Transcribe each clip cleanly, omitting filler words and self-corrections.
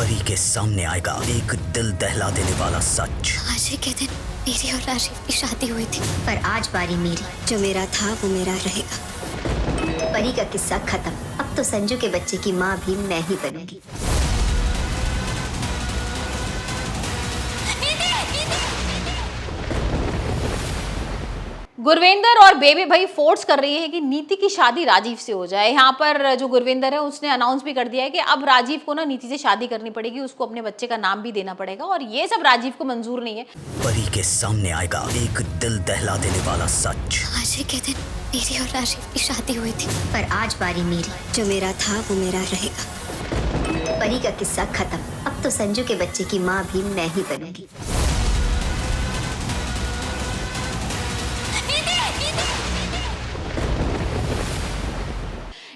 परी के सामने आएगा एक दिल दहला देने वाला सच। आज ही के दिन मेरी और राजीव की शादी हुई थी, पर आज बारी मेरी। जो मेरा था वो मेरा रहेगा। परी का किस्सा खत्म। अब तो संजू के बच्चे की माँ भी मैं ही बनूंगी। गुरविंदर और बेबी भाई फोर्स कर रही है कि नीति की शादी राजीव से हो जाए। यहाँ पर जो गुरविंदर है उसने अनाउंस भी कर दिया है कि अब राजीव को ना नीति से शादी करनी पड़ेगी, उसको अपने बच्चे का नाम भी देना पड़ेगा और ये सब राजीव को मंजूर नहीं है। परी के सामने आएगा एक दिल दहला देने वाला सच। आज ही के दिन मेरी और राजीव की शादी हुई थी, पर आज बारी मेरी। जो मेरा था वो मेरा रहेगा। परी का किस्सा खत्म। अब तो संजू के बच्चे की माँ भी मैं ही बनूंगी।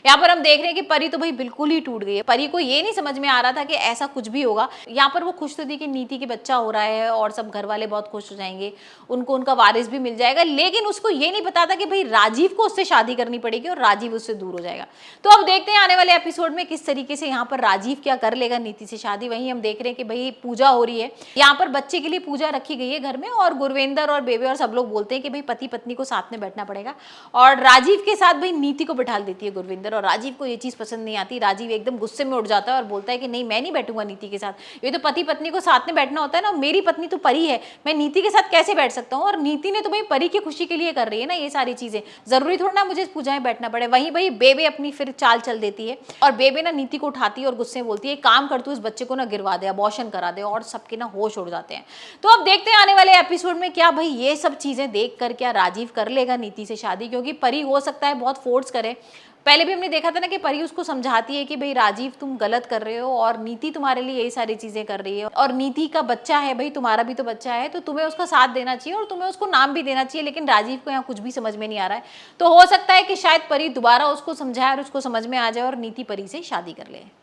यहाँ पर हम देख रहे हैं कि परी तो भाई बिल्कुल ही टूट गई है। परी को ये नहीं समझ में आ रहा था कि ऐसा कुछ भी होगा। यहाँ पर वो खुश तो थी कि नीति के बच्चा हो रहा है और सब घर वाले बहुत खुश हो जाएंगे, उनको उनका वारिस भी मिल जाएगा, लेकिन उसको ये नहीं पता था कि भाई राजीव को उससे शादी करनी पड़ेगी और राजीव उससे दूर हो जाएगा। तो अब देखते हैं आने वाले एपिसोड में किस तरीके से यहाँ पर राजीव क्या कर लेगा नीति से शादी। वहीं हम देख रहे हैं कि भाई पूजा हो रही है, यहाँ पर बच्चे के लिए पूजा रखी गई है घर में, और गुरविंदर और बेबे और सब लोग बोलते हैं कि भाई पति पत्नी को साथ में बैठना पड़ेगा, और राजीव के साथ भाई नीति को बिठा देती है गुरविंदर। और राजीव को ये चीज पसंद नहीं आती। राजीव एकदम गुस्से में उठ जाता है और बोलता है कि नहीं, मैं नहीं बैठूंगा नीति के साथ, ये तो पति पत्नी को साथ में बैठना होता है ना, मेरी पत्नी तो परी है, मैं नीति के साथ कैसे बैठ सकता हूँ, और नीति ने तो भाई परी की खुशी के लिए कर रही है ना ये सारी चीजें, जरूरी थोड़ा ना मुझे पूजाएं बैठना पड़े। वहीं भाई बेबे अपनी फिर चाल चल देती है और बेबे ना नीति को उठाती है और गुस्से में बोलती है काम कर तू इस बच्चे को ना गिरवा दे, अबॉर्शन करा दे, और सबके ना होश उड़ जाते हैं। तो अब देखते हैं आने वाले एपिसोड में क्या भाई ये सब चीजें देख कर क्या राजीव कर लेगा नीति से शादी, क्योंकि परी हो सकता है बहुत फोर्स करे। पहले भी हमने देखा था ना कि परी उसको समझाती है कि भाई राजीव तुम गलत कर रहे हो और नीति तुम्हारे लिए यही सारी चीजें कर रही है, और नीति का बच्चा है भाई, तुम्हारा भी तो बच्चा है, तो तुम्हें उसका साथ देना चाहिए और तुम्हें उसको नाम भी देना चाहिए। लेकिन राजीव को यहाँ कुछ भी समझ में नहीं आ रहा है। तो हो सकता है कि शायद परी दोबारा उसको समझाए और उसको समझ में आ जाए और नीति परी से शादी कर ले।